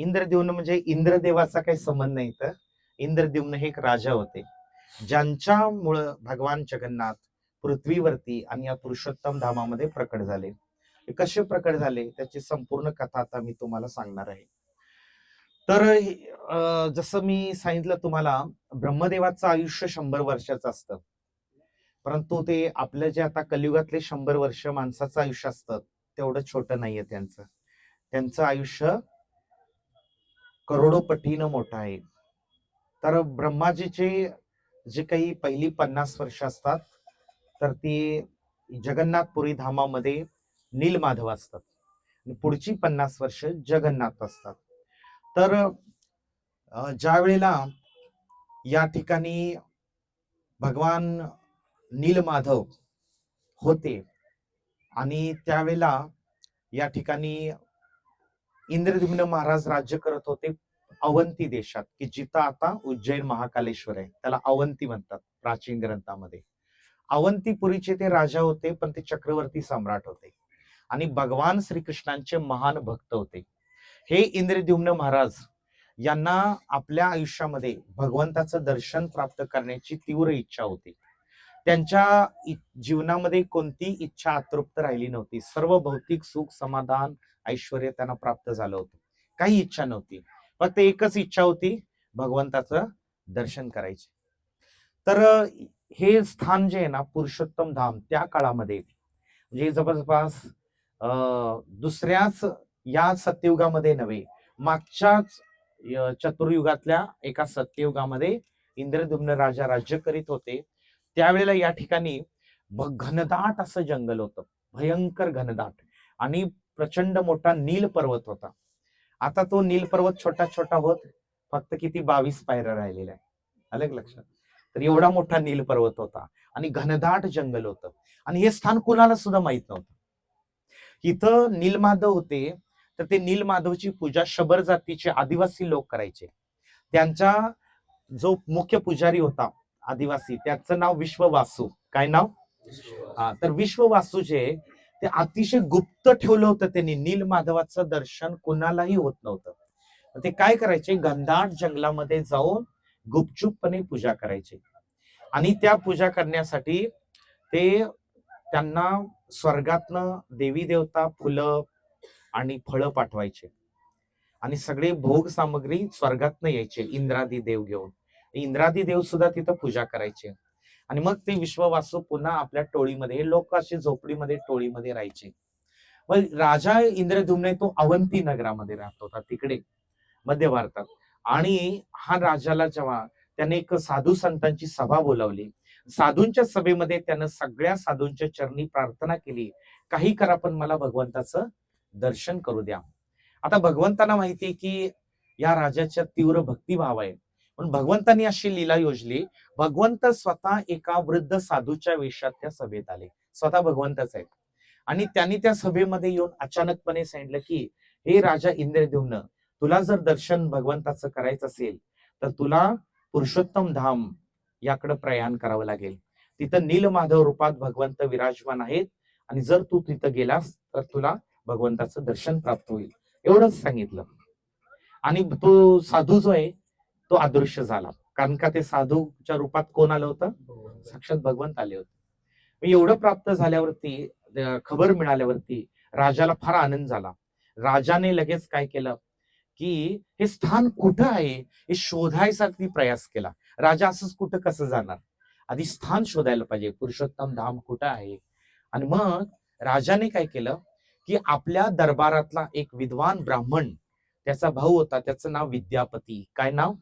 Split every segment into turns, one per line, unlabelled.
इंद्रद्युम्न म्हणजे इंद्रदेवाचा काही संबंध नाही. तर इंद्रद्युम्न हे एक राजा होते, ज्यांच्यामुळं भगवान जगन्नाथ पृथ्वीवरती आणि या पुरुषोत्तम धामामध्ये प्रकट झाले. हे कसे प्रकट झाले त्याची संपूर्ण कथा आता मी तुम्हाला सांगणार आहे. तर जसं मी सांगितलं तुम्हाला, ब्रह्मदेवाचं आयुष्य 100 वर्षाचं असतं, परंतु ते आपलं जे आता कलियुगातले 100 वर्ष माणसाचं आयुष्य असतं तेवढं छोटं नाहीये त्यांचं. त्यांचं आयुष्य करोडो पटीनं मोठं आहे. तर ब्रह्माजीचे जे काही पहिली 50 वर्ष असतात तर ती जगन्नाथपुरी धामामध्ये नीलमाधव असतात आणि पुढची 50 वर्ष जगन्नाथ असतात. तर ज्या वेळेला या ठिकाणी भगवान नीलमाधव होते आणि त्यावेळेला या ठिकाणी इंद्रद्युम्न महाराज राज्य करत होते अवंती देशात, की जिथं आता उज्जैन महाकालेश्वर आहे, त्याला अवंती म्हणतात प्राचीन ग्रंथामध्ये. अवंतीपुरीचे ते राजा होते, पण ते चक्रवर्ती सम्राट होते आणि भगवान श्रीकृष्णांचे महान भक्त होते. हे इंद्रद्युम्न महाराज यांना आपल्या आयुष्यामध्ये भगवंताचं दर्शन प्राप्त करण्याची तीव्र इच्छा होती. त्यांच्या जीवनामध्ये कोणती इच्छा अतृप्त राहिली नव्हती. सर्व भौतिक सुख, समाधान, ऐश्वर त्यांना प्राप्त झालं होतं. काही इच्छा नव्हती, फक्त एकच इच्छा होती, भगवंताचं दर्शन करायचे. तर हे स्थान जे आहे ना, पुरुषोत्तम धाम, त्या काळामध्ये म्हणजे जवळपास दुसऱ्याच या सत्ययुगामध्ये नव्हे, मागच्याच चतुर्युगातल्या एका सत्ययुगामध्ये इंद्रद्युम्न राजा राज्य करीत होते. त्यावेळेला या ठिकाणी घनदाट असं जंगल होतं, भयंकर घनदाट, आणि प्रचंड मोठा नील पर्वत होता. आता तो नील पर्वत छोटा छोटा होत फक्त किती 22 पायऱ्या राहिलेल्या आहे. आलं लक्षात? तर एवढा मोठा नील पर्वत होता आणि घनदाट जंगल होतं आणि हे स्थान कुणाला सुद्धा माहित नव्हतं. इथं नीलमाधव होते, तर ते नीलमाधवची पूजा शबर जातीचे आदिवासी लोक करायचे. त्यांचा जो मुख्य पुजारी होता आदिवासी, त्याचं नाव विश्ववासू. काय नाव? तर विश्ववासू जे ते अतिशय गुप्त ठेवलं होतं त्यांनी. नीलमाधवाचं दर्शन कुणालाही होत नव्हतं. ते काय करायचे, घनदाट जंगलामध्ये जाऊन गुपचूपपणे पूजा करायचे आणि त्या पूजा करण्यासाठी ते त्यांना स्वर्गातनं देवी देवता, फुलं आणि फळं पाठवायचे आणि सगळे भोग सामग्री स्वर्गातनं यायचे इंद्रादी देव घेऊन. इंद्रादी देव सुद्धा तिथं पूजा करायचे आणि मग ते विश्ववासू पुन्हा आपल्या टोळीमध्ये, लोक असे झोपडीमध्ये टोळीमध्ये राहायचे. मग राजा इंद्रद्युम्न तो अवंती नगरामध्ये राहत होता, तिकडे मध्य भारतात. आणि हा राजाला जेव्हा त्याने एक साधू संतांची सभा बोलावली, साधूंच्या सभेमध्ये त्यानं सगळ्या साधूंच्या चरणी प्रार्थना केली, काही करा पण मला भगवंताचं दर्शन करू द्या. आता भगवंतांना माहितीये की या राजाच्या तीव्र भक्तिभाव आहे, पण भगवंतांनी अशी लीला योजली, भगवंत स्वतः एका वृद्ध साधूच्या वेशात त्या सभेत आले. स्वतः भगवंतच आहेत आणि त्यांनी त्या सभेमध्ये येऊन अचानकपणे सांगितलं की हे राजा इंद्रद्युम्न, तुला जर दर्शन भगवंताचं करायचं असेल तर तुला पुरुषोत्तम धाम याकडे प्रयाण करावं लागेल. तिथं नीलमाधव रूपात भगवंत विराजमान आहेत आणि जर तू तिथं गेलास तर तुला भगवंताचं दर्शन प्राप्त होईल. एवढंच सांगितलं आणि तो साधू जो आहे तो अदृश्य झाला. कारण का ते साधूच्या रूपात कोण आलं होतं? साक्षात भगवंत आले होते. एवढं प्राप्त झाल्यावरती, खबर मिळाल्यावरती राजाला फार आनंद झाला. राजाने लगेच काय केलं की हे स्थान कुठं आहे हे शोधायसाठी प्रयास केला. राजा असंच कुठं कसं जाणार, आधी स्थान शोधायला पाहिजे, पुरुषोत्तम धाम कुठं आहे. आणि मग राजाने काय केलं की आपल्या दरबारातला एक विद्वान ब्राह्मण, त्याचा भाऊ होता, त्याचं नाव विद्यापती. काय नाव?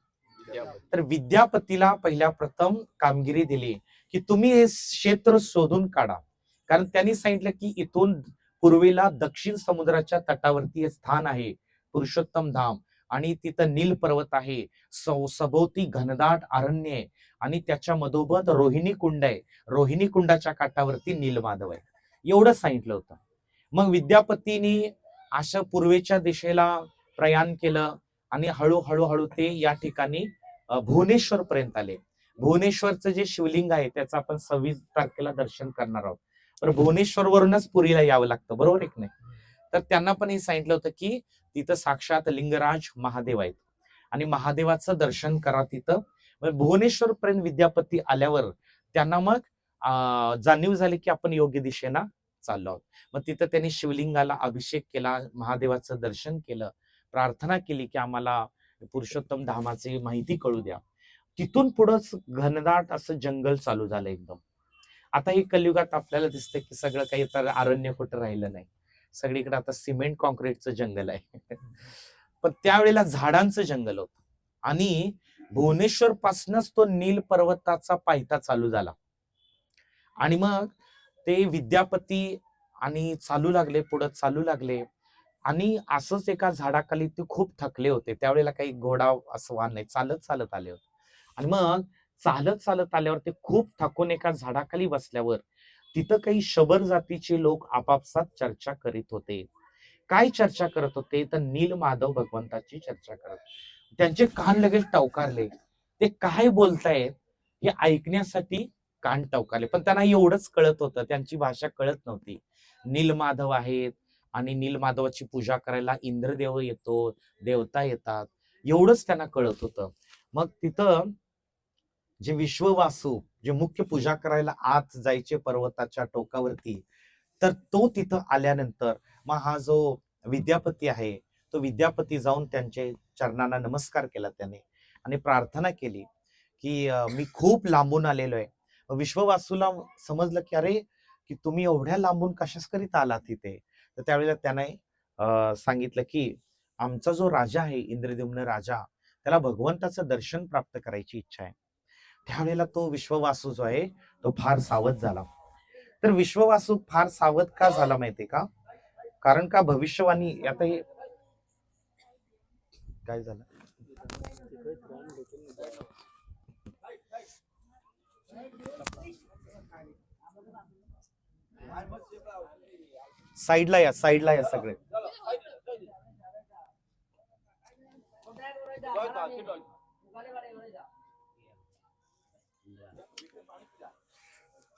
तर विद्यापतीला पहिल्या प्रथम कामगिरी दिली की तुम्ही हे क्षेत्र शोधून काढा. कारण त्यांनी सांगितलं की इथून पूर्वेला दक्षिण समुद्राच्या तटावरती हे स्थान आहे पुरुषोत्तम धाम आणि तिथं नील पर्वत आहे, सभोवती घनदाट अरण्य आहे आणि त्याच्या मधोमध रोहिणी कुंड आहे, रोहिणी कुंडाच्या काठावरती नीलमाधव आहे. एवढं सांगितलं होतं. मग विद्यापतींनी अशा पूर्वेच्या दिशेला प्रयाण केलं आणि हळूहळू ते या ठिकाणी भुवनेश्वर पर्यंत आले. भुवनेश्वरचं जे शिवलिंग आहे त्याचं आपण 26 तारखेला दर्शन करणार आहोत. तर भुवनेश्वर वरूनच पुरीला यावं लागतं, बरोबर आहे की नाही? तर त्यांना पण हे सांगितलं होतं की तिथं साक्षात लिंगराज महादेव आहेत आणि महादेवाचं दर्शन करा तिथं. भुवनेश्वर पर्यंत विद्यापती आल्यावर त्यांना मग जाणीव झाली की आपण योग्य दिशेनं चाललो आहोत. मग तिथं त्यांनी शिवलिंगाला अभिषेक केला, महादेवाचं दर्शन केलं, प्रार्थना केली की आम्हाला पुरुषोत्तम धामाची माहिती कळू द्या. तिथून पुढंच घनदाट असं जंगल चालू झालं एकदम. आता हे कलियुगात आपल्याला दिसतंय की सगळं काही तर अरण्य कुठं राहिलं नाही, सगळीकडे आता सिमेंट कॉन्क्रीटचं जंगल आहे. पण त्यावेळेला झाडांचं जंगल होतं आणि भुवनेश्वर पासूनच तो नील पर्वताचा पायथा चालू झाला. आणि मग ते विद्यापती आणि चालू लागले, पुढे चालू लागले आणि असंच एका झाडाखाली ते खूप थकले होते. त्यावेळेला काही घोडा असं वाहन नाही, चालत चालत आले होते. आणि मग चालत चालत आल्यावर ते खूप थकून एका झाडाखाली बसल्यावर तिथं काही शबर जातीचे लोक आपापसात चर्चा करीत होते. काय चर्चा करत होते तर नील माधव भगवंताची चर्चा करत. त्यांचे कान लगेच टवकारले. ते काय बोलतायत हे ऐकण्यासाठी कान टवकारले. पण त्यांना एवढंच कळत होतं, त्यांची भाषा कळत नव्हती. नीलमाधव आहेत आणि नीलमाधवाची पूजा करायला इंद्रदेव येतो, देवता येतात, एवढंच त्यांना कळत होतं. मग तिथं जे विश्ववासू जे मुख्य पूजा करायला आत जायचे पर्वताच्या टोकावरती, तर तो तिथं आल्यानंतर मग हा जो विद्यापती आहे तो विद्यापती जाऊन त्यांचे चरणांना नमस्कार केला त्याने आणि प्रार्थना केली की मी खूप लांबून आलेलो आहे. विश्ववासूला समजलं की अरे की तुम्ही एवढ्या लांबून कशाकरिता आलात तिथे. तर त्यावेळेला त्याने सांगितलं की आमचा जो राजा आहे इंद्रद्युम्न राजा, त्याला भगवंताचं दर्शन प्राप्त करायची इच्छा आहे. त्यावेळेला तो विश्ववासू जो आहे तो फार सावध झाला. तर विश्ववासू फार सावध का झाला माहितीये का? कारण का भविष्यवाणी आता हे काय झालं, साईडला या, साईडला या सगळे.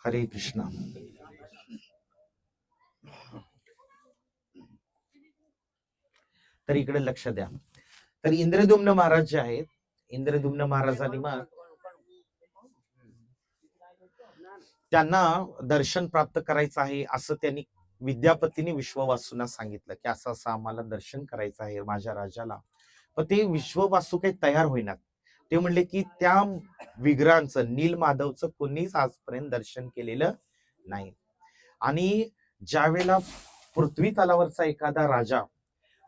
हरे कृष्ण. तर इकडे लक्ष द्या. तर इंद्रद्युम्न महाराज जे आहेत, इंद्रद्युम्न महाराजांनी मग त्यांना दर्शन प्राप्त करायचं आहे असं त्यांनी विद्यापतीने विश्ववासूंना सांगितलं की असं असं आम्हाला दर्शन करायचं आहे माझ्या राजाला. पण ते विश्ववासू काही तयार होईनात. ते म्हणले की त्या विग्रहांचं नीलमाधवचं कोणीच आजपर्यंत दर्शन केलेलं नाही. आणि ज्या वेळेला पृथ्वी तलावरचा एखादा राजा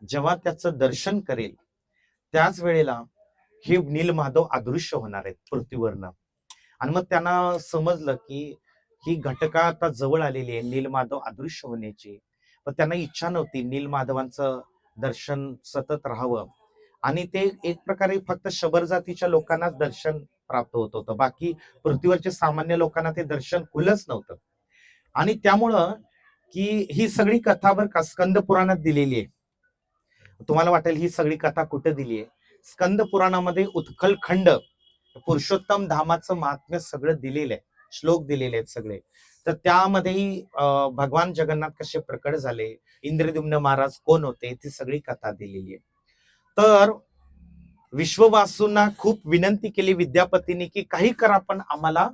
जेव्हा त्याचं दर्शन करेल त्याच वेळेला हे नीलमाधव अदृश्य होणार आहेत पृथ्वीवरनं. आणि मग त्यांना समजलं की ही घटका आता जवळ आलेली आहे नीलमाधव अदृश्य होण्याची. पण त्यांना इच्छा नव्हती नीलमाधवांचं दर्शन सतत राहावं. आणि ते एक प्रकारे फक्त शबर जातीच्या लोकांनाच दर्शन प्राप्त होत होतं, बाकी पृथ्वीवरच्या सामान्य लोकांना ते दर्शन खुलंच नव्हतं. आणि त्यामुळं की ही सगळी कथा बरं का स्कंद पुराणात दिलेली आहे. तुम्हाला वाटेल ही सगळी कथा कुठे दिली आहे? स्कंद पुराणामध्ये उत्कलखंड पुरुषोत्तम धामाचं महात्म्य सगळं दिलेलं आहे, श्लोक दिलेले आहेत सगळे. तर त्यामध्येही भगवान जगन्नाथ कसे प्रकट झाले, इंद्रद्युम्न महाराज कोण होते, ती सगळी कथा दिलेली आहे. तर विश्ववासूंना खूप विनंती केली विद्यापतींनी की काही करा पण आम्हाला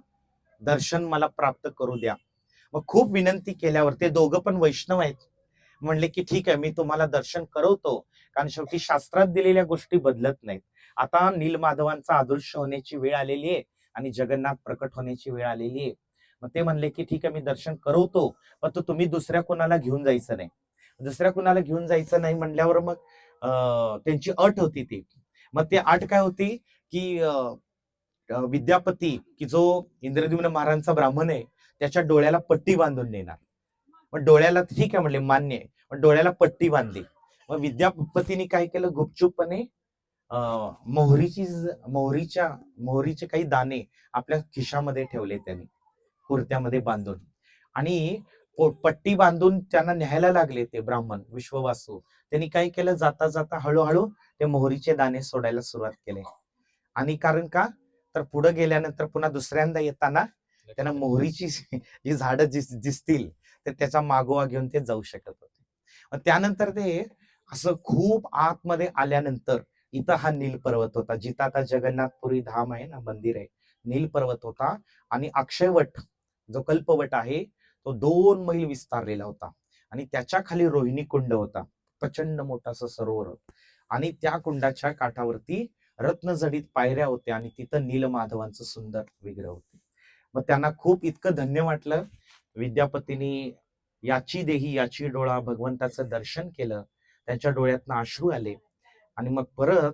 दर्शन मला प्राप्त करू द्या. मग खूप विनंती केल्यावर ते दोघं पण वैष्णव आहेत, म्हणले की ठीक आहे मी तुम्हाला दर्शन करवतो, कारण शेवटी शास्त्रात दिलेल्या गोष्टी बदलत नाहीत. आता नीलमाधवांचा अदृश्य होण्याची वेळ आलेली आहे आणि जगन्नाथ प्रकट होण्याची वेळ आलेली आहे. मग ते म्हणले की ठीक आहे मी दर्शन करवतो, पण तो तुम्ही दुसऱ्या कोणाला घेऊन जायचं नाही. दुसऱ्या कोणाला घेऊन जायचं नाही म्हणल्यावर मग त्यांची अट होती ती. मग ती अट काय होती की विद्यापती की जो इंद्रद्युम्न महाराजांचा ब्राह्मण आहे त्याच्या डोळ्याला पट्टी बांधून देणार. मग डोळ्याला ठीक आहे म्हणले मान्य आहे, पण डोळ्याला पट्टी बांधली. मग विद्यापतीने काय केलं गुपचूपपणे मोहरीचे काही दाणे आपल्या खिशामध्ये ठेवले त्यांनी कुर्त्यामध्ये बांधून. आणि पट्टी बांधून त्यांना न्यायला लागले ते ब्राह्मण विश्ववासू. त्यांनी काय केलं जाता जाता हळूहळू ते मोहरीचे दाणे सोडायला सुरुवात केले. आणि कारण का तर पुढे गेल्यानंतर पुन्हा दुसऱ्यांदा येताना त्यांना मोहरीची जी झाडं दिसतील तर त्याचा मागोवा घेऊन ते जाऊ शकत होते. त्यानंतर ते असं खूप आतमध्ये आल्यानंतर इथं हा नील पर्वत होता, जिथं आता जगन्नाथपुरी धाम आहे ना, मंदिर आहे. नील पर्वत होता आणि अक्षयवट जो कल्पवट आहे तो 2 मैल विस्तारलेला होता आणि त्याच्या खाली रोहिणी कुंड होता. प्रचंड मोठा असं सरोवर होतं आणि त्या कुंडाच्या काठावरती रत्नजडित पायऱ्या होत्या आणि तिथं नीलमाधवांचं सुंदर विग्रह होते. मग त्यांना खूप इतकं धन्य वाटलं. विद्यापतींनी याची देही याची डोळा भगवंताचं दर्शन केलं. त्यांच्या डोळ्यातनं अश्रू आले आणि मग परत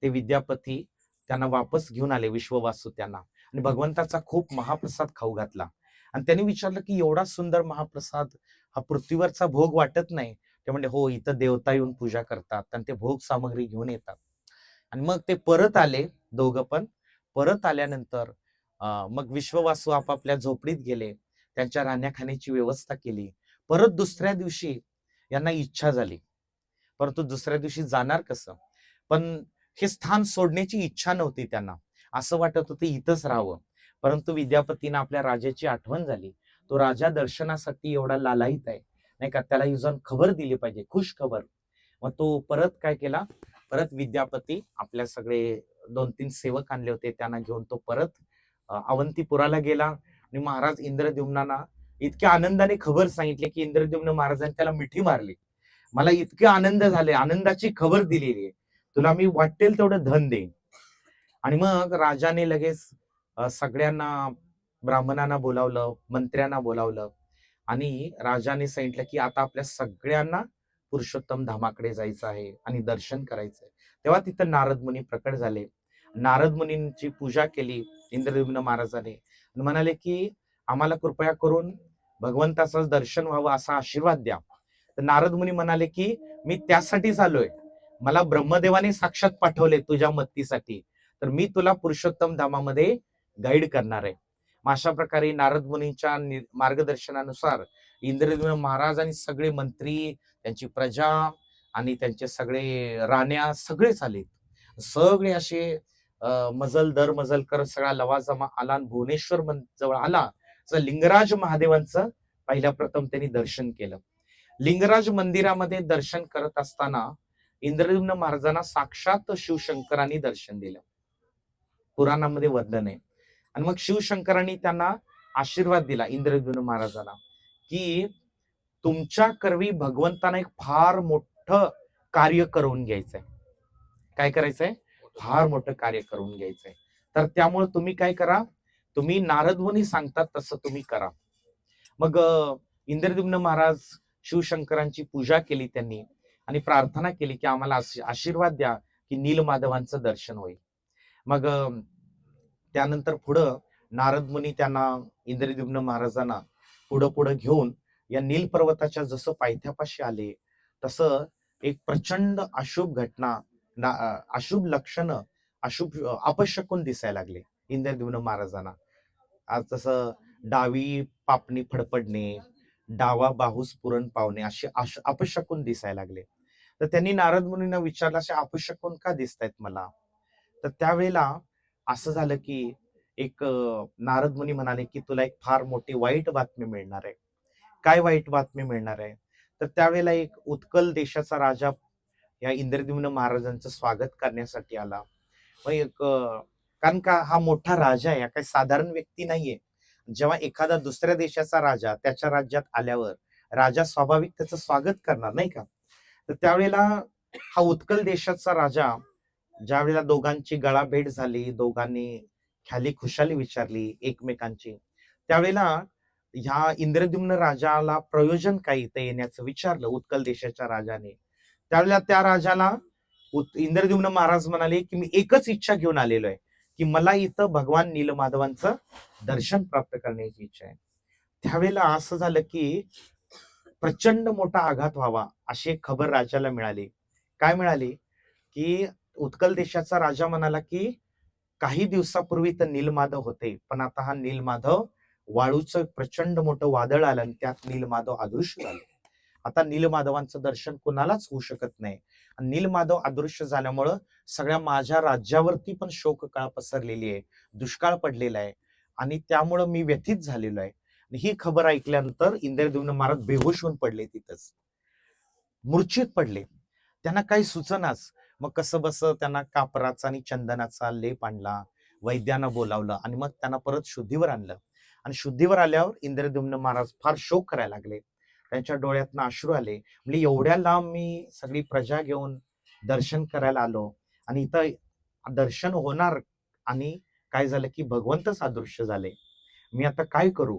ते विद्यापती त्यांना वापस घेऊन आले, विश्ववासू त्यांना, आणि भगवंताचा खूप महाप्रसाद खाऊ घातला. आणि त्यांनी विचारलं की एवढा सुंदर महाप्रसाद हा पृथ्वीवरचा भोग वाटत नाही? ते म्हणजे हो, इथं देवता येऊन पूजा करतात आणि ते भोग सामग्री घेऊन येतात. आणि मग ते परत आले दोघं पण. परत आल्यानंतर मग विश्ववासू आपापल्या झोपडीत गेले, त्यांच्या राहण्याखाण्याची व्यवस्था केली. परत दुसऱ्या दिवशी यांना इच्छा झाली, परंतु दुसऱ्या दिवशी जाणार कसं? पण हे स्थान सोडण्याची इच्छा नव्हती त्यांना, असं वाटत होतं इथंच राहावं. परंतु विद्यापतींना आपल्या राजाची आठवण झाली. तो राजा दर्शनासाठी एवढा लालायित आहे, नाही का, त्याला जाऊन खबर दिली पाहिजे, खुश खबर. मग तो परत काय केला, परत विद्यापती आपल्या सगळे 2-3 सेवक आणले होते, त्यांना घेऊन तो परत अवंतीपुराला गेला आणि महाराज इंद्रद्युम्नांना इतक्या आनंदाने खबर सांगितली की इंद्रद्युम्न महाराजांनी त्याला मिठी मारली. मला इतके आनंद झाले, आनंदाची खबर दिलेली आहे, तुला मी वाटेल तेवढं धन देईन. आणि मग राजाने लगेच सगळ्यांना, ब्राह्मणांना बोलावलं, मंत्र्यांना बोलावलं आणि राजाने सांगितलं की आता आपल्या सगळ्यांना पुरुषोत्तम धामाकडे जायचं आहे आणि दर्शन करायचंय. तेव्हा तिथं नारद मुनी प्रकट झाले. नारद मुनींची पूजा केली इंद्रद्युम्न महाराजाने आणि म्हणाले की आम्हाला कृपया करून भगवंताचं दर्शन व्हावं, असा आशीर्वाद द्या. तर नारद मुनी म्हणाले की मी त्यासाठीच आलोय, मला ब्रह्मदेवाने साक्षात पाठवले तुझ्या मदतीसाठी, तर मी तुला पुरुषोत्तम धामामध्ये गाईड करणार आहे. मग अशा प्रकारे नारद मुनींच्या मार्गदर्शनानुसार इंद्रद्युम्न महाराज आणि सगळे मंत्री, त्यांची प्रजा आणि त्यांचे सगळे राण्या सगळेच आले. सगळे असे मजल दर मजल करत सगळा लवाजमा आला आणि भुवनेश्वर जवळ आला. तर लिंगराज महादेवांचं पहिल्या प्रथम त्यांनी दर्शन केलं. लिंगराज मंदिरामध्ये दर्शन करत असताना इंद्रद्युम्न महाराजांना साक्षात शिवशंकरांनी दर्शन दिलं. पुराणामध्ये वर्णन आहे. आणि मग शिवशंकरांनी त्यांना आशीर्वाद दिला इंद्रद्युम्न महाराजांना की तुमच्या करवी भगवंतानं एक फार मोठं कार्य करून घ्यायचंय. काय करायचंय? फार मोठं कार्य करून घ्यायचंय. तर त्यामुळे तुम्ही काय करा, तुम्ही नारद मुनी सांगतात तसं तुम्ही करा. मग इंद्रद्युम्न महाराज शिवशंकरांची पूजा केली त्यांनी आणि प्रार्थना केली की आम्हाला आशीर्वाद द्या की नीलमाधवांचं दर्शन होईल. मग त्यानंतर पुढं नारद मुनी त्यांना, इंद्रद्युम्न महाराजांना पुढं पुढं घेऊन या नील पर्वताच्या जसं पायथ्यापाशी आले, तसं एक प्रचंड अशुभ घटना, अशुभ लक्षण, अशुभ अपशकुन दिसायला लागले इंद्रद्युम्न महाराजांना. आज तसं डावी पापणी फडफडणे, डावा बाहूस पुरण पावणे, असे अपशकुन दिसायला लागले. तर त्यांनी नारद मुनींना विचारलं, असे अपशकुन का दिसतायत मला? तर त्यावेळेला असं झालं की एक नारद मुनी म्हणाले की तुला एक फार मोठी वाईट बातमी मिळणार आहे. काय वाईट बातमी मिळणार आहे? तर त्यावेळेला एक उत्कल देशाचा राजा या इंद्रद्युम्न महाराजांचं स्वागत करण्यासाठी आला. मग एक कारण का हा मोठा राजा आहे, काही साधारण व्यक्ती नाहीये. जेव्हा एखादा दुसऱ्या देशाचा राजा त्याच्या राज्यात आल्यावर राजा स्वाभाविक त्याचं स्वागत करणार, नाही का? तर त्यावेळेला हा उत्कल देशाचा राजा, ज्या वेळेला दोघांची गळाभेट झाली, दोघांनी ख्याली खुशाली विचारली एकमेकांची, त्यावेळेला ह्या इंद्रद्युम्न राजाला प्रयोजन काय इथं येण्याचं विचारलं उत्कल देशाच्या राजाने. त्यावेळेला त्या राजाला इंद्रद्युम्न महाराज म्हणाले की मी एकच इच्छा घेऊन आलेलो आहे की मला इथं भगवान नीलमाधवांचं दर्शन प्राप्त करण्याची इच्छा आहे. त्यावेळेला असं झालं की प्रचंड मोठा आघात व्हावा अशी एक खबर राजाला मिळाली. काय मिळाली? की उत्कल देशाचा राजा म्हणाला की काही दिवसापूर्वी तर नीलमाधव होते, पण आता हा नीलमाधव, वाळूचं प्रचंड मोठं वादळ आलं आणि त्यात नीलमाधव अदृश्य झाले. आता नीलमाधवांचं दर्शन कोणालाच होऊ शकत नाही. आणि नीलमाधव अदृश्य झाल्यामुळं सगळ्या माझ्या राज्यावरती पण शोककळा पसरलेली आहे, दुष्काळ पडलेला आहे आणि त्यामुळं मी व्यथित झालेलो आहे. ही खबर ऐकल्यानंतर इंद्रद्युम्न महाराज बेहोश होऊन पडले तिथंच. मूर्छित पडले. त्यांना काही सुचनाच. मग कसं बस त्यांना कापराचा आणि चंदनाचा लेप आणला, वैद्यांना बोलावलं आणि मग त्यांना परत शुद्धीवर आणलं. आणि शुद्धीवर आल्यावर इंद्रद्युम्न महाराज फार शोक करायला लागले. त्यांच्या डोळ्यातनं अश्रू आले. म्हणजे एवढ्या लांब मी सगळी प्रजा घेऊन दर्शन करायला आलो आणि इथं दर्शन होणार आणि काय झालं की भगवंतच अदृश्य झाले. मी आता काय करू?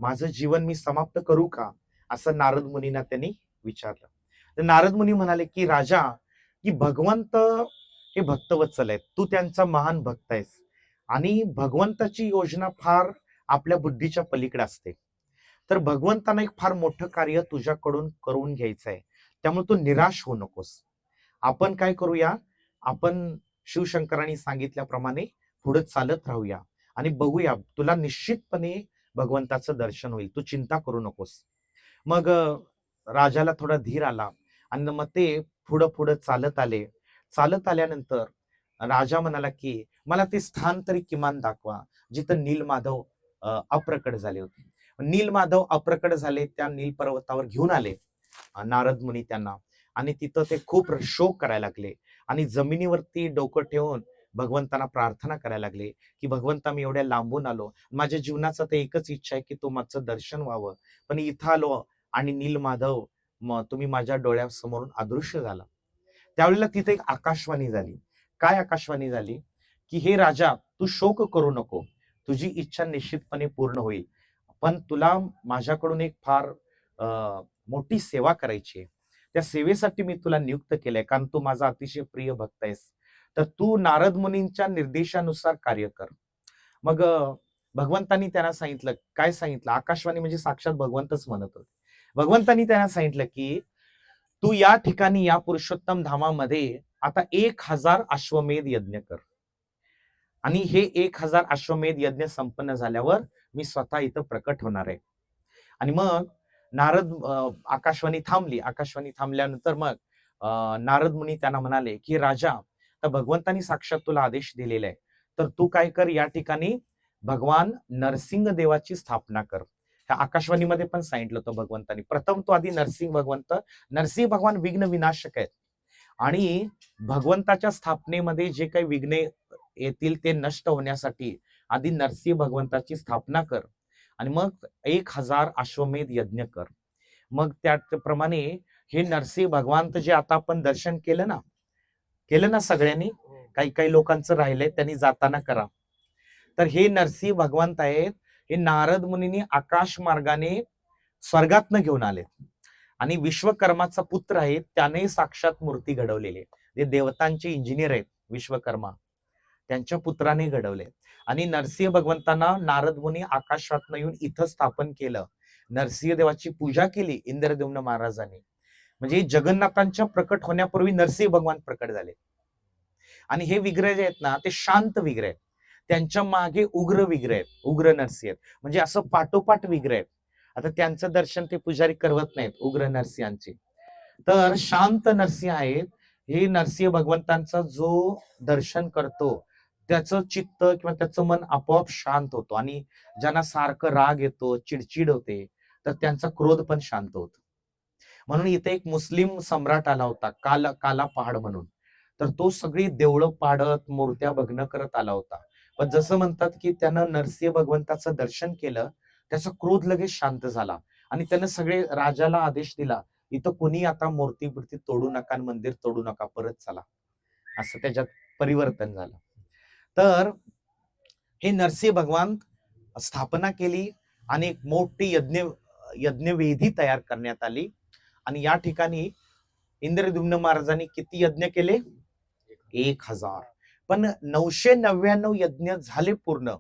माझं जीवन मी समाप्त करू का? असं नारद मुनींना त्यांनी विचारलं. तर नारद मुनी म्हणाले की राजा, की भगवंत हे भक्तवत्सल आहेत, तू त्यांचा महान भक्त आहेस आणि भगवंताची योजना फार आपल्या बुद्धीच्या पलीकडे असते. तर भगवंतांना एक फार मोठं कार्य तुझ्याकडून करून घ्यायचं आहे, त्यामुळे तू निराश होऊ नकोस. आपण काय करूया, आपण शिवशंकरांनी सांगितल्याप्रमाणे पुढे चालत राहूया आणि बघूया, तुला निश्चितपणे भगवंताचं दर्शन होईल, तू चिंता करू नकोस. मग राजाला थोडा धीर आला आणि मग ते पुढं पुढं चालत आले. चालत आल्यानंतर राजा म्हणाला की मला ते स्थान तरी किमान दाखवा जिथं नीलमाधव अप्रकट झाले होते. नीलमाधव अप्रकट झाले, त्या नील पर्वतावर घेऊन आले नारद मुनी त्यांना आणि तिथं ते खूप शोक करायला लागले आणि जमिनीवरती डोकं ठेवून भगवंतांना प्रार्थना करायला लागले की भगवंता, मी एवढ्या लांबून आलो, माझ्या जीवनाचं तर एकच इच्छा आहे की तू माझं दर्शन व्हावं, पण इथं आलो आणि नीलमाधव तुम्ही माझ्या डोळ्यासमोरून अदृश्य झाला. त्यावेळेला तिथे एक आकाशवाणी झाली. काय आकाशवाणी झाली? की हे राजा, तू शोक करू नको, तुझी इच्छा निश्चितपणे पूर्ण होईल, पण तुला माझ्याकडून एक फार मोठी सेवा करायची आहे. त्या सेवेसाठी मी तुला नियुक्त केलंय, कारण तू माझा अतिशय प्रिय भक्त आहेस. तर तू नारद मुनींच्या निर्देशानुसार कार्य कर. मग भगवंतांनी त्यांना सांगितलं, काय सांगितलं? आकाशवाणी म्हणजे साक्षात भगवंतच म्हणत होते. भगवंतांनी त्यांना सांगितलं की तू या ठिकाणी या पुरुषोत्तम धामामध्ये आता 1000 अश्वमेध यज्ञ कर आणि हे 1000 अश्वमेध यज्ञ संपन्न झाल्यावर मी स्वतः इथं प्रकट होणार आहे. आणि मग नारद आकाशवाणी थांबली. आकाशवाणी थांबल्यानंतर मग नारद मुनी त्यांना म्हणाले की राजा, तर भगवंतांनी साक्षात तुला आदेश दिलेला आहे, तर तू काय कर, या ठिकाणी भगवान नरसिंह देवाची स्थापना कर. ह्या आकाशवाणीमध्ये पण सांगितलं होतं भगवंतांनी. प्रथम तो आधी नरसिंह भगवंत, नरसिंह भगवान विघ्न विनाशक आहेत आणि भगवंताच्या स्थापनेमध्ये जे काही विघ्ने येतील ते नष्ट होण्यासाठी आधी नरसिंह भगवंताची स्थापना कर आणि मग 1000 अश्वमेध यज्ञ कर. मग त्याप्रमाणे हे नरसिंह भगवान जे आता आपण दर्शन केलं ना सगळ्यांनी, काही काही लोकांचं राहिलंय, त्यांनी जाताना करा. तर हे नरसिंह भगवंत आहेत, हे नारद मुनींनी आकाश मार्गाने स्वर्गातनं घेऊन आले आणि विश्वकर्माचा पुत्र आहे, त्याने साक्षात मूर्ती घडवलेली आहे. जे देवतांचे इंजिनियर आहेत विश्वकर्मा, त्यांच्या पुत्राने घडवले. आणि नरसिंह भगवंतांना नारद मुनी आकाशातनं येऊन इथं स्थापन केलं. नरसिंह देवाची पूजा केली इंद्रद्युम्न महाराजांनी. म्हणजे जगन्नाथांच्या प्रकट होण्यापूर्वी नरसिंह भगवान प्रकट झाले. आणि हे विग्रह जे आहेत ना, ते शांत विग्रह आहेत. त्यांच्या मागे उग्र विग्रह आहेत, उग्र नरसिंह आहेत. म्हणजे असं पाठोपाठ विग्रह आहेत. आता त्यांचं दर्शन ते पुजारी करवत नाहीत उग्र नरसिंहांचे. तर शांत नरसिंह आहेत. हे नरसिंह भगवंतांचा जो दर्शन करतो त्याचं चित्त किंवा त्याचं मन आपोआप शांत होतो आणि ज्यांना सारखं राग येतो, चिडचिड होते, तर त्यांचा क्रोध पण शांत होतो. म्हणून इथे एक मुस्लिम सम्राट आला होता, काला पहाड म्हणून. तर तो सगळी देवळं पाडत, मूर्त्या भग्न करत आला होता. पण जसं म्हणतात की त्यानं नरसिंह भगवंताचं दर्शन केलं, त्याचा क्रोध लगेच शांत झाला आणि त्यानं सगळे राजाला आदेश दिला, इथं कुणी आता मूर्ती तोडू नका, मंदिर तोडू नका, परत चला. असं त्याच्यात परिवर्तन झालं. तर हे नरसिंह भगवान स्थापना केली आणि एक मोठी यज्ञवेदी तयार करण्यात आली आणि या ठिकाणी इंद्रद्युम्न महाराजांनी किती यज्ञ केले? 1000. पण 999 यज्ञ झाले पूर्ण.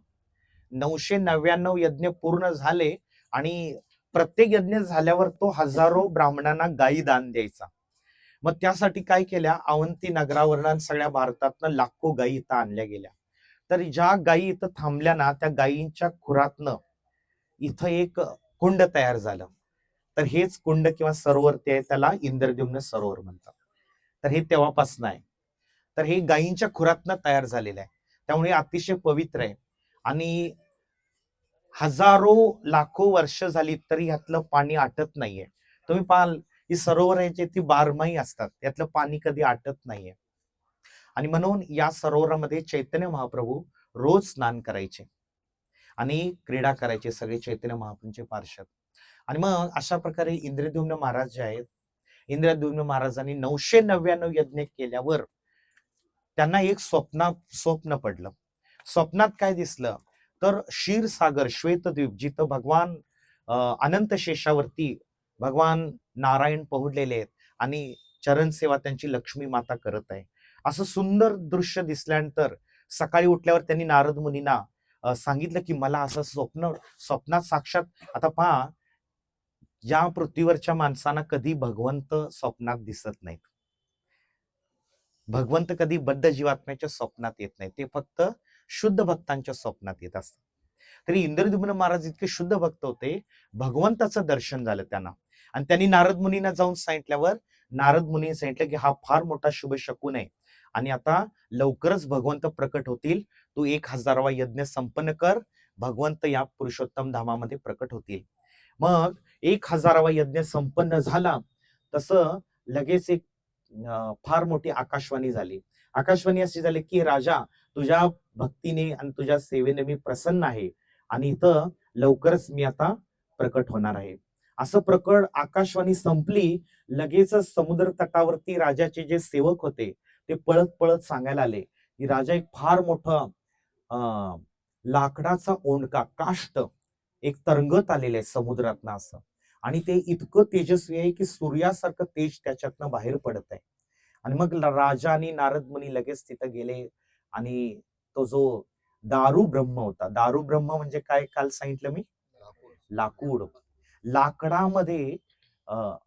999 यज्ञ पूर्ण झाले आणि प्रत्येक यज्ञ झाल्यावर तो हजारो ब्राह्मणांना गायी दान द्यायचा. मग त्यासाठी काय केल्या, अवंती नगरावरून सगळ्या भारतातनं लाखो गायी इथं आणल्या गेल्या. तर ज्या गायी इथं थांबल्या ना, त्या गायींच्या खुरातनं इथं एक कुंड तयार झालं. तर हेच कुंड किंवा सरोवर ते त्याला इंद्रद्युम्न सरोवर म्हणतात. तर हे तेव्हापासून आहे. तर हे गायींच्या खुरातनं तयार झालेलं आहे, त्यामुळे अतिशय पवित्र आहे आणि हजारो लाखो वर्ष झाली तरी ह्यातलं पाणी आटत नाहीये. तुम्ही पाहाल की ही सरोवर आहे जे ती बारमाही असतात, त्यातलं पाणी कधी आटत नाहीये. आणि म्हणून या सरोवरामध्ये चैतन्य महाप्रभू रोज स्नान करायचे आणि क्रीडा करायचे सगळे चैतन्य महाप्रभूंचे पार्षद. आणि मग अशा प्रकारे इंद्रद्युम्न महाराज जे आहेत, इंद्रद्युम्न महाराजांनी 999 यज्ञ केल्यावर त्यांना एक स्वप्न पडलं. स्वप्नात काय दिसलं तर क्षीरसागर श्वेतद्वीप जिथं भगवान अनंत शेषावरती भगवान नारायण पहुडलेले आहेत आणि चरण सेवा त्यांची लक्ष्मी माता करत आहे, असं सुंदर दृश्य दिसल्यानंतर सकाळी उठल्यावर त्यांनी नारद मुनींना सांगितलं की मला असं स्वप्नात साक्षात. आता पहा, या पृथ्वीवरच्या माणसांना कधी भगवंत स्वप्नात दिसत नाहीत. भगवंत कधी बद्ध जीवात्म्याच्या स्वप्नात येत नाही, ते फक्त शुद्ध भक्तांच्या स्वप्नात येत असतात. तरी इंद्रद्युम्न महाराज इतके शुद्ध भक्त होते, भगवंताचं दर्शन झालं त्यांना. आणि त्यांनी नारद मुनींना जाऊन सांगितल्यावर नारद मुनींनी सांगितलं की हा फार मोठा शुभ शकून आहे आणि आता लवकरच भगवंत प्रकट होतील, तू 1000वा यज्ञ संपन्न कर, भगवंत या पुरुषोत्तम धामामध्ये प्रकट होतील. मग 1000वा यज्ञ संपन्न झाला तसं लगेच एक फार मोठी आकाशवाणी झाली. आकाशवाणी अशी झाली की राजा, तुझ्या भक्तीने आणि तुझ्या सेवेने मी प्रसन्न आहे आणि इथं लवकरच मी आता प्रकट होणार आहे. असं प्रकट आकाशवाणी संपली, लगेचच समुद्र तटावरती राजाचे जे सेवक होते ते पळत पळत सांगायला आले की राजा, एक फार मोठं लाकडाचा ओंडका काष्ट एक तरंगत आलेलं आहे समुद्रातनं असं, आणि ते इतकं तेजस्वी आहे की सूर्यासारखं तेज त्याच्यातनं बाहेर पडत आहे. आणि मग राजा आणि नारद मुनी लगेच तिथं गेले आणि तो जो दारू ब्रह्म होता, दारू ब्रह्म म्हणजे काय काल सांगितलं मी, लाकूड. लाकडामध्ये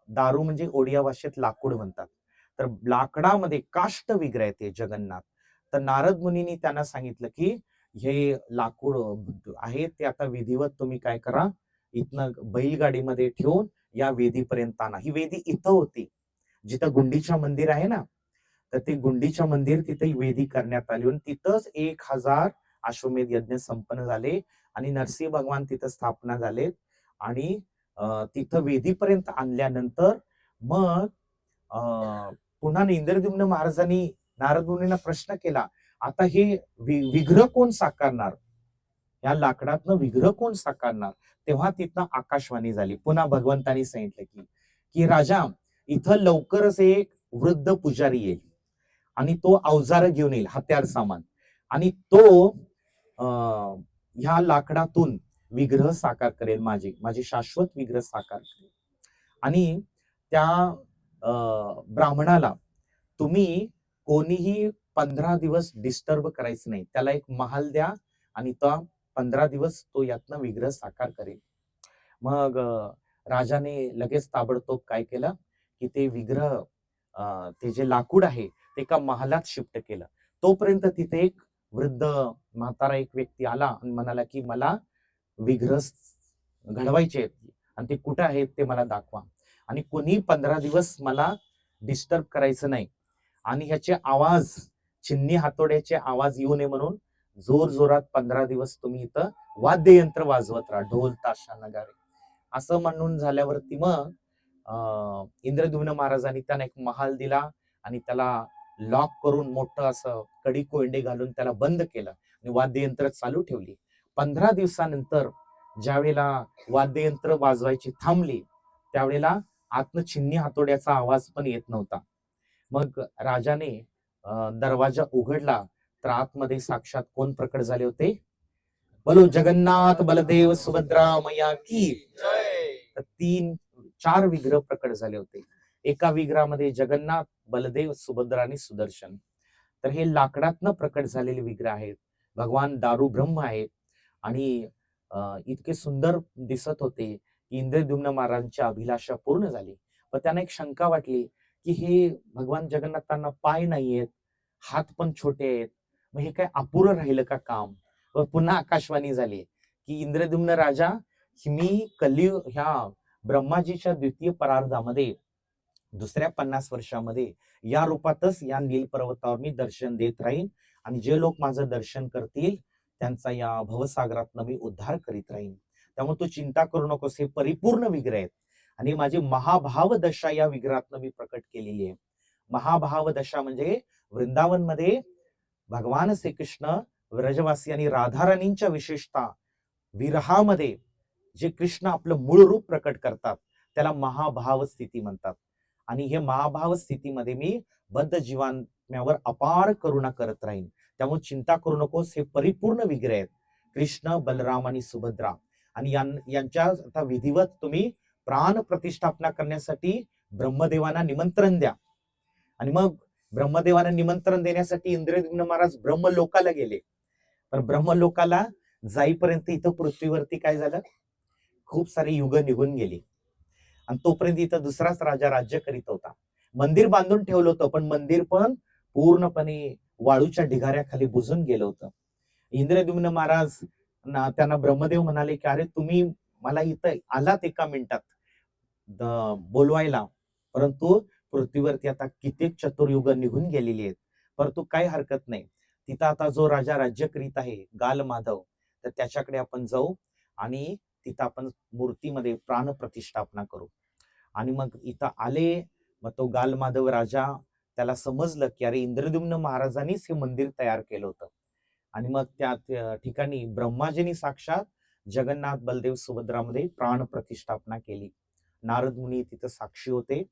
दारू म्हणजे ओडिया भाषेत लाकूड म्हणतात, तर लाकडामध्ये काष्ट विग्रह आहे ते जगन्नाथ. तर नारद मुनींनी त्यांना सांगितलं की हे लाकूड आहे ते आता विधिवत तुम्ही काय करा, इथनं बैलगाडीमध्ये ठेवून या वेदीपर्यंत आणा. ही वेदी इथं होती जिथं गुंडीच्या मंदिर आहे ना, तर ते गुंडीच्या मंदिर तिथे वेदी करण्यात आली आणि तिथंच 1000 अश्वमेध यज्ञ संपन्न झाले आणि नरसिंह भगवान तिथं स्थापना झाले. आणि तिथं वेदीपर्यंत आणल्यानंतर मग पुन्हा इंद्रद्युम्न महाराजांनी नारद मुनींना प्रश्न केला, आता हे विग्रह कोण साकारणार, या लाकडातनं विग्रह कोण साकारणार. तेव्हा तिथनं आकाशवाणी झाली. पुन्हा भगवंतांनी सांगितलं की राजा, इथं लवकरच एक वृद्ध पुजारी येईल आणि तो अवजार घेऊन येईल, हत्यार सामान, आणि तो ह्या लाकडातून विग्रह साकार करेल, माझे शाश्वत विग्रह साकार करेल. आणि त्या ब्राह्मणाला तुम्ही कोणीही 15 दिवस डिस्टर्ब करायचं नाही, त्याला एक महाल द्या आणि तो 15 दिवस तो यातनं विग्रह साकार करेल. मग राजाने लगेच ताबडतोब काय केलं की ते विग्रह ते जे लाकूड आहे ते एका महालात शिफ्ट केलं. तोपर्यंत तिथे एक वृद्ध म्हातारा एक व्यक्ती आला आणि म्हणाला की मला विग्रह घडवायचे आहेत आणि ते कुठे आहेत ते मला दाखवा, आणि कोणी 15 दिवस मला डिस्टर्ब करायचं नाही, आणि ह्याचे आवाज, चिन्नी हातोड्याचे आवाज येऊ नये म्हणून जोर जोरात 15 दिवस तुम्ही इथं वाद्ययंत्र वाजवत राहा, ढोल ताशा नगारे. असं म्हणून झाल्यावरती मग इंद्रद्युम्न महाराजांनी त्यांना एक महाल दिला आणि त्याला लॉक करून मोठं असं कडी कोंडे घालून त्याला बंद केलं आणि वाद्ययंत्र चालू ठेवली. 15 दिवसानंतर ज्यावेळेला वाद्ययंत्र वाजवायची थांबली त्यावेळेला आतनं चिन्नी हातोड्याचा आवाज पण येत नव्हता. मग राजाने दरवाजा उघडला तर आतमध्ये साक्षात कोण प्रकट झाले होते, बोलो जगन्नाथ बलदेव सुभद्रा मैया की जय. 4 विग्रह प्रकट झाले होते. एका विग्रहामध्ये जगन्नाथ, बलदेव, सुभद्रा आणि सुदर्शन. तर हे लाकडातनं प्रकट झालेले विग्रह आहेत. भगवान दारू ब्रह्म आहेत आणि इतके सुंदर दिसत होते की इंद्रद्युम्न महाराजांची अभिलाषा पूर्ण झाली. पण त्यांना एक शंका वाटली की हे भगवान जगन्नाथांना पाय नाहीयेत, हात पण छोटे आहेत, मग हे काय अपुरं राहिलं का काम. व पुन्हा आकाशवाणी झाली की इंद्रद्युम्न राजा, मी कलियुग ह्या ब्रह्माजीच्या द्वितीय परार्धामध्ये दुसऱ्या 50 वर्षामध्ये या रूपातच या नील पर्वतावर मी दर्शन देत राहीन आणि जे लोक माझं दर्शन करतील त्यांचा या भवसागरातनं मी उद्धार करीत राहीन. त्यामुळे तू चिंता करू नकोस, हे परिपूर्ण विग्रह आहेत. आणि माझी महाभाव दशा या विग्रहातनं मी प्रकट केलेली आहे. महाभाव दशा म्हणजे वृंदावनमध्ये भगवान श्रीकृष्ण व्रजवासी आणि राधाराणींच्या विशेषतः विरहामध्ये जे कृष्ण आपलं मूळ रूप प्रकट करतात त्याला महाभाव स्थिती म्हणतात. आणि हे महाभाव स्थितीमध्ये मी बद्ध जीवात्म्यावर अपार करुणा करत राहीन. त्यामुळे चिंता करू नकोस, हे परिपूर्ण विग्रह आहेत, कृष्ण, बलराम आणि सुभद्रा. आणि यांच्या आता विधिवत तुम्ही प्राण प्रतिष्ठापना करण्यासाठी ब्रह्मदेवांना निमंत्रण द्या. आणि मग ब्रह्मदेवांना निमंत्रण देण्यासाठी इंद्रद्युम्न महाराज ब्रह्मलोकाला गेले. पण ब्रह्मलोकाला जाईपर्यंत इथं पृथ्वीवरती काय झालं, खूप सारी युग निघून गेली. आणि तोपर्यंत इथं दुसराच राजा राज्य करीत होता. मंदिर बांधून ठेवलं होतं, पण मंदिर पण पूर्णपणे वाळूच्या ढिगाऱ्याखाली बुजून गेलं होतं. इंद्रद्युम्न महाराज त्यांना ब्रह्मदेव म्हणाले की अरे तुम्ही मला इथं आलात एका मिनिटात बोलवायला, परंतु पृथ्वीवरती आता कित्येक चतुर्युग निघून गेलेली आहेत. परंतु काही हरकत नाही, तिथं आता जो राजा राज्य करीत आहे गाल माधव, तर त्याच्याकडे आपण जाऊ आणि तिथं आपण मूर्तीमध्ये प्राण प्रतिष्ठापना करू. आणि मग इथं आले. मग तो गाल माधव राजा, त्याला समजलं की अरे इंद्रद्युम्न महाराजांनीच हे मंदिर तयार केलं होतं. आणि मग त्या ठिकाणी ब्रह्माजींनी साक्षात जगन्नाथ बलदेव सुभद्रामध्ये प्राण प्रतिष्ठापना केली. नारद मुनी तिथं साक्षी होते.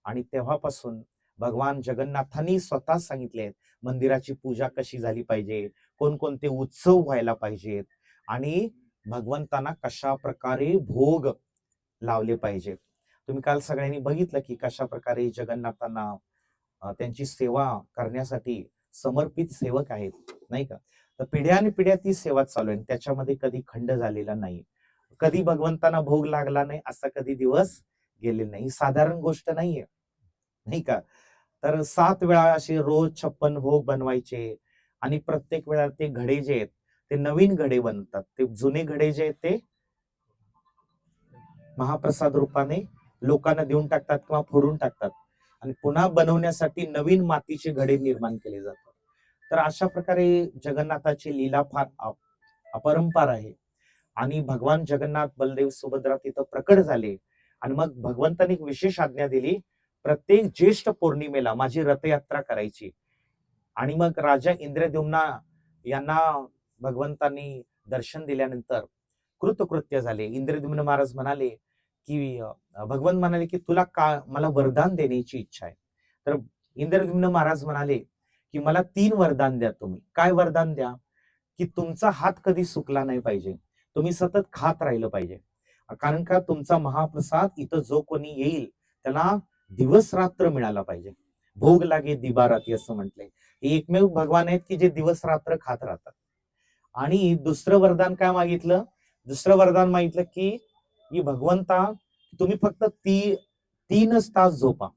आणि तेव्हापासून भगवान जगन्नाथांनी स्वतः सांगितले मंदिराची पूजा कशी झाली पाहिजे, कोणकोणते उत्सव व्हायला पाहिजेत आणि भगवंतांना कशा प्रकारे भोग लावले पाहिजेत. तुम्ही काल सगळ्यांनी बघितलं की कशा प्रकारे जगन्नाथांना त्यांची सेवा करण्यासाठी समर्पित सेवक आहेत, नाही का. तर पिढ्यान पिढ्या ती सेवा चालू आहे, त्याच्यामध्ये कधी खंड झालेला नाही. कधी भगवंतांना भोग लागला नाही असा कधी दिवस गेले नाही. साधारण गोष्ट नाहीये, नाही का. तर 7 वेळा असे रोज 56 भोग बनवायचे. आणि प्रत्येक वेळा ते घडे जे आहेत ते नवीन घडे बनतात. ते जुने घडे जे आहेत ते महाप्रसाद रूपाने लोकांना देऊन टाकतात किंवा फोडून टाकतात. आणि पुन्हा बनवण्यासाठी नवीन मातीचे घडे निर्माण केले जातात. तर अशा प्रकारे जगन्नाथाची लीला फार अपरंपार आहे. आणि भगवान जगन्नाथ बलदेव सुभद्रा तिथं प्रकट झाले. आणि मग भगवंतांनी एक विशेष आज्ञा दिली, प्रत्येक ज्येष्ठ पौर्णिमेला माझी रथयात्रा करायची. आणि मग राजा इंद्रद्युम्ना यांना भगवंतांनी दर्शन दिल्यानंतर कृतकृत्य झाले. इंद्रद्युम्न महाराज म्हणाले की भगवंत म्हणाले की तुला का मला वरदान देण्याची इच्छा आहे. तर इंद्रद्युम्न महाराज म्हणाले की मला 3 वरदान द्या तुम्ही. काय वरदान द्या, की तुमचा हात कधी सुकला नाही पाहिजे, तुम्ही सतत खात राहिलं पाहिजे. कारण का तुमचा महाप्रसाद इथं जो कोणी येईल त्याला दिवस रात्र मिळाला पाहिजे. भोग लागे दिबाराती असं म्हटलंय. हे एकमेव भगवान आहेत की जे दिवस रात्र खात राहतात. आणि दुसरं वरदान काय मागितलं, दुसरं वरदान मागितलं की भगवंता तुम्ही फक्त 3च तास झोपा.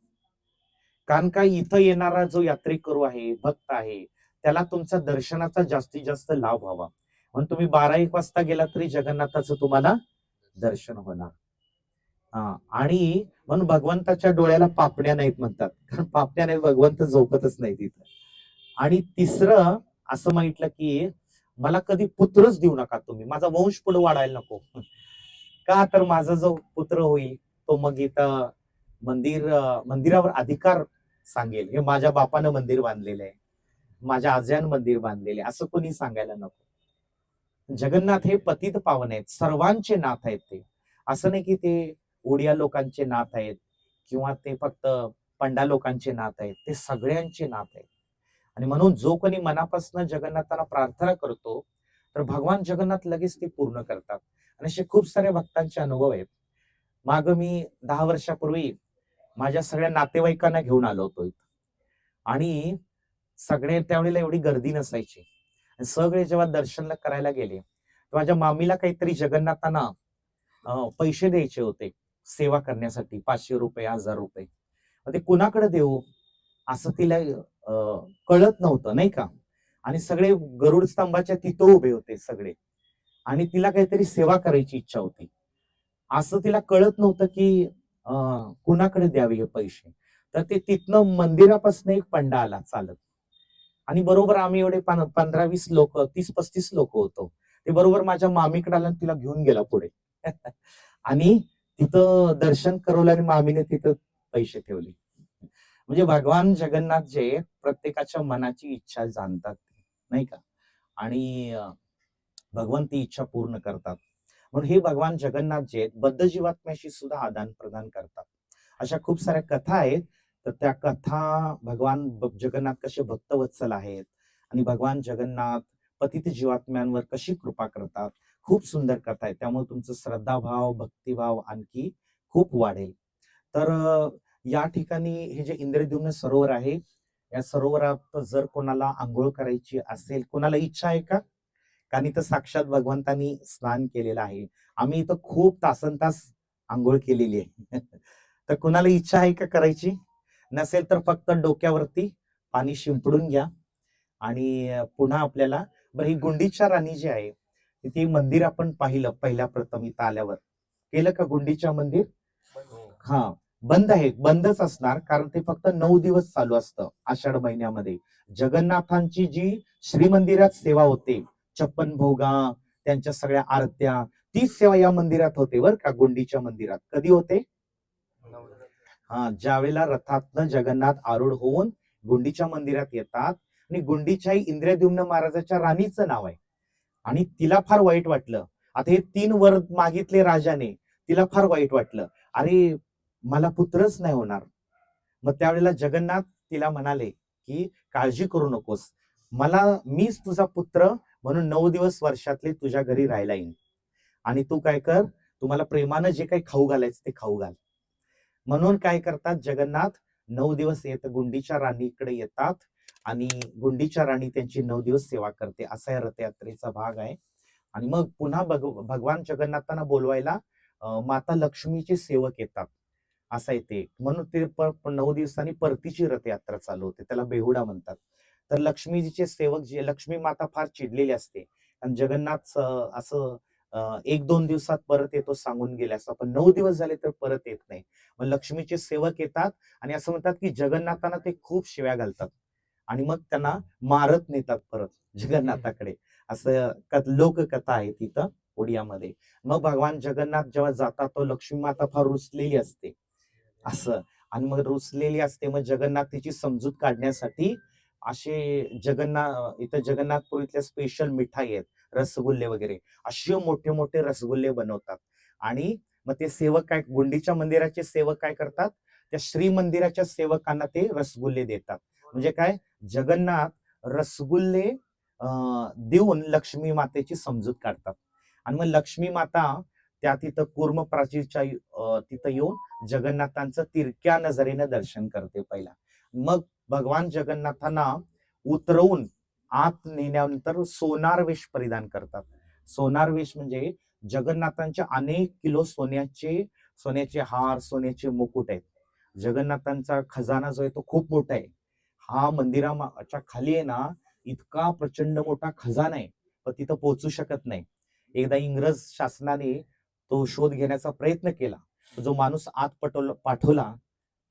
कारण का इथं येणारा जो यात्रेकरू आहे, भक्त आहे, त्याला तुमचा दर्शनाचा जास्तीत जास्त लाभ व्हावा. म्हणून तुम्ही 12-1 वाजता गेला तरी जगन्नाथाचं तुम्हाला दर्शन होणार. आणि म्हणून भगवंताच्या डोळ्याला पापण्या नाहीत म्हणतात, कारण पापण्या नाही, भगवंत झोपतच नाही तिथं. आणि तिसरं असं मागितलं की मला कधी पुत्रच देऊ नका तुम्ही, माझा वंश पुढे वाढायला नको. का, तर माझा जो पुत्र होईल तो मग इथं मंदिरावर अधिकार सांगेल, हे माझ्या बापानं मंदिर बांधलेलं आहे, माझ्या आज्यानं मंदिर बांधलेले, असं कोणी सांगायला नको. जगन्नाथ हे पतित पावन आहेत, सर्वांचे नाथ आहेत ते. असं नाही की ते ओडिया लोकांचे नाथ आहेत किंवा ते फक्त पंडा लोकांचे नाथ आहेत, ते सगळ्यांचे नाथ आहेत. आणि म्हणून जो कोणी मनापासून जगन्नाथाला प्रार्थना करतो तर भगवान जगन्नाथ लगेच ते पूर्ण करतात. आणि असे खूप सारे भक्तांचे अनुभव आहेत. माग मी 10 वर्षापूर्वी माझ्या सगळ्या नातेवाईकांना घेऊन आलो होतो इथं. आणि सगळे त्यावेळेला एवढी गर्दी नसायची. सगळे जेव्हा दर्शनला करायला गेले, माझ्या मामीला काहीतरी जगन्नाथांना पैसे द्यायचे होते सेवा करण्यासाठी, 500 रुपये, 1000 रुपये. ते कुणाकडे देऊ असं तिला कळत नव्हतं, नाही का. आणि सगळे गरुड स्तंभाच्या तिथं उभे होते सगळे. आणि तिला काहीतरी सेवा करायची इच्छा होती. असं तिला कळत नव्हतं की कुणाकडे द्यावे हे पैसे. तर ते तिथनं मंदिरापासून एक पंडा आला चालत. आणि बरोबर आम्ही एवढे 15-20 लोक, 30-35 लोक होतो. ते बरोबर माझ्या मामीकडे आला, तिला घेऊन गेला पुढे. आणि तिथं दर्शन करवलं आणि मामीने तिथं पैसे ठेवले. म्हणजे भगवान जगन्नाथ जे आहेत, प्रत्येकाच्या मनाची इच्छा जाणतात, नाही का? आणि भगवान ती इच्छा पूर्ण करतात. म्हणून हे भगवान जगन्नाथ जे आहेत, बद्ध जीवात्म्याशी सुद्धा आदान प्रदान करतात. अशा खूप साऱ्या कथा आहेत. तर त्या कथा भगवान जगन्नाथ कसे भक्तवत्सल आहेत आणि भगवान जगन्नाथ पतित जीवात्म्यांवर कशी कृपा करतात, खूप सुंदर कथा आहे. त्यामुळे तुमचं श्रद्धाभाव, भक्तिभाव आणखी खूप वाढेल. तर या ठिकाणी हे जे इंद्रद्युम्न सरोवर आहे, या सरोवरात जर कोणाला अंघोळ करायची असेल, कोणाला इच्छा आहे का? कारण इथं साक्षात भगवंतांनी स्नान केलेलं आहे. आम्ही इथं खूप तासनतास अंघोळ केलेली आहे. तर कुणाला इच्छा आहे का करायची? नसेल तर फक्त डोक्यावरती पाणी शिंपडून घ्या आणि पुन्हा आपल्याला बरं, ही गुंडीच्या राणी जी आहे, ते मंदिर आपण पाहिलं पहिल्या प्रथम इथं आल्यावर. केलं का गुंडीच्या मंदिर? हा, बंद आहे, बंदच असणार, कारण ते फक्त 9 दिवस चालू असतं आषाढ महिन्यामध्ये. जगन्नाथांची जी श्रीमंदिरात सेवा होते, 56 भोगा, त्यांच्या सगळ्या आरत्या, तीच सेवा या मंदिरात होते बरं का, गुंडीच्या मंदिरात. कधी होते? हा, ज्यावेळेला रथातनं जगन्नाथ आरूढ होऊन गुंडीच्या मंदिरात येतात, आणि गुंडीच्याही इंद्रद्युम्न महाराजाच्या राणीचं नाव आहे. आणि तिला फार वाईट वाटलं. आता हे 3 वर मागितले राजाने, तिला फार वाईट वाटलं. अरे, मला पुत्रच नाही होणार. मग त्यावेळेला जगन्नाथ तिला म्हणाले, की काळजी करू नकोस, मीच तुझा पुत्र म्हणून 9 दिवस वर्षातले तुझ्या घरी राहायला येईन. आणि तू काय कर, तुम्हाला प्रेमानं जे काही खाऊ घालायचं ते खाऊ घाल. म्हणून काय करतात, जगन्नाथ 9 दिवस गुंडीच्या राणीकडे येतात आणि गुंडीच्या राणी त्यांची 9 दिवस सेवा करते. असा या रथयात्रेचा भाग आहे. आणि मग पुन्हा भगवान जगन्नाथांना बोलवायला माता लक्ष्मीचे सेवक येतात. असं आहे ते. म्हणून ते 9 दिवसांनी परतीची रथयात्रा चालू होते. त्याला बेहुडा म्हणतात. तर लक्ष्मीजीचे सेवक, जे लक्ष्मी माता फार चिडलेली असते, आणि जगन्नाथ असं 1-2 दिवसात परत येतो सांगून गेले, असं पण 9 दिवस झाले तर परत येत नाही. मग लक्ष्मीचे सेवक येतात आणि असं म्हणतात की जगन्नाथांना ते खूप शिव्या घालतात आणि मग त्यांना मारत नेतात परत जगन्नाथाकडे. असं लोककथा आहे तिथं ओडियामध्ये. मग भगवान जगन्नाथ जेव्हा जातात, तो लक्ष्मी माता फार रुसलेली असते असं, आणि मग रुसलेली असते. मग जगन्नाथ तिची समजूत काढण्यासाठी असे इथं जगन्नाथपुरीतल्या स्पेशल मिठाई आहेत, रसगुल्ले वगैरे, असे मोठे मोठे रसगुल्ले बनवतात. आणि मग ते सेवक काय, गुंडीच्या मंदिराचे सेवक काय करतात, त्या श्री मंदिराच्या सेवकांना ते रसगुल्ले देतात. म्हणजे काय, जगन्नाथ रसगुल्ले देऊन लक्ष्मी मातेची समजूत काढतात. आणि मग लक्ष्मी माता त्या तिथं कूर्म प्राचीरच्या तिथं येऊन जगन्नाथांचं तिरक्या नजरेनं दर्शन करते पहिला. मग भगवान जगन्नाथांना उतरवून आत नेल्यानंतर सोनार वेश परिधान करतात. सोनार वेश म्हणजे जगन्नाथांच्या अनेक किलो सोन्याचे हार, सोन्याचे मुकुट आहेत. जगन्नाथांचा खजाना जो आहे तो खूप मोठा आहे. हा मंदिराच्या खाली आहे ना, इतका प्रचंड मोठा खजाना आहे, पण तिथं पोहोचू शकत नाही. एकदा इंग्रज शासनाने तो शोध घेण्याचा प्रयत्न केला. जो माणूस आत पाठवला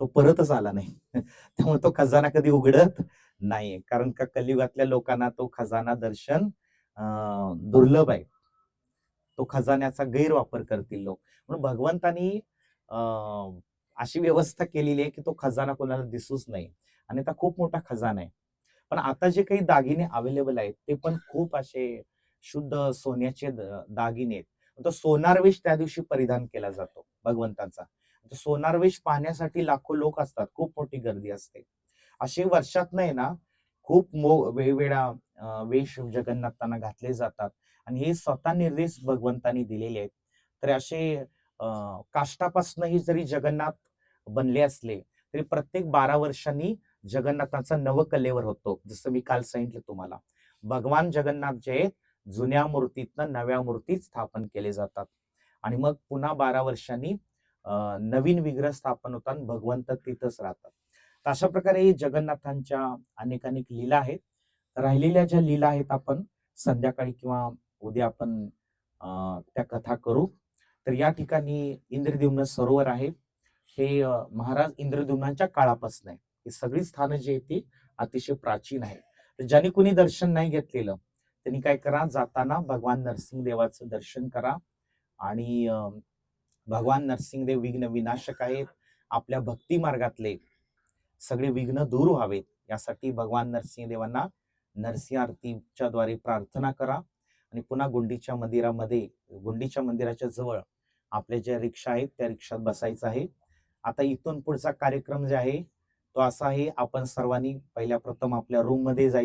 तो परतच आला नाही. त्यामुळे तो खजाना कधी उघडत नाही, कारण का कलियुगातल्या लोकांना तो खजाना दर्शन दुर्लभ आहे. तो खजान्याचा गैरवापर करतील लोक. म्हणून भगवंतानी अशी व्यवस्था केलेली आहे की तो खजाना कोणाला दिसूच नाही. आणि आता खूप मोठा खजाना आहे. पण आता जे काही दागिने अवेलेबल आहेत ते पण खूप असे शुद्ध सोन्याचे दागिने आहेत. तो सोनारवेश त्या दिवशी परिधान केला जातो भगवंताचा. सोनारवेश पाहण्यासाठी लाखो लोक असतात, खूप मोठी गर्दी असते. असे वर्षात नाही ना, खूप वेगवेगळ्या वेश जगन्नाथांना घातले जातात. आणि हे स्वतः निर्देश भगवंतांनी दिलेले आहेत. तर असे काष्टापासूनही जरी जगन्नाथ बनले असले तरी प्रत्येक 12 वर्षांनी जगन्नाथाचा नवकलेवर होतो. जसं मी काल सांगितलं तुम्हाला, भगवान जगन्नाथ जे आहेत, जुन्या मूर्तीतनं नव्या मूर्तीत स्थापन केले जातात आणि मग पुन्हा 12 वर्षांनी नवीन विग्रह स्थापन होतात, भगवंत तिथंच राहतात. तर अशा प्रकारे जगन्नाथांच्या अनेक लीला आहेत. राहिलेल्या ज्या लीला आहेत आपण संध्याकाळी किंवा उद्या आपण त्या कथा करू. तर या ठिकाणी इंद्रद्युम्न सरोवर आहे. हे महाराज इंद्रद्युम्नांच्या काळापासून आहे. ही सगळी स्थानं जी आहेत ती अतिशय प्राचीन आहे. तर ज्यांनी कुणी दर्शन नाही घेतलेलं त्यांनी काय करा, जाताना भगवान नरसिंहदेवाचं दर्शन करा आणि भगवान नरसिंहदेव विघ्न विनाशक आहेत. आपल्या भक्ती मार्गातले सगळे विघ्न दूर व्हावेत यासाठी भगवान नरसिंहदेवांना नरसिंह आरतीच्या द्वारे प्रार्थना करा. आणि पुन्हा गुंडीच्या मंदिरामध्ये, गुंडीच्या मंदिराच्या जवळ आपल्या ज्या रिक्षा आहेत त्या रिक्षात बसायचं आहे. आता इथून पुढचा कार्यक्रम जे आहे तो असा आहे, आपण सर्वांनी पहिल्या प्रथम आपल्या रूम मध्ये जायचं.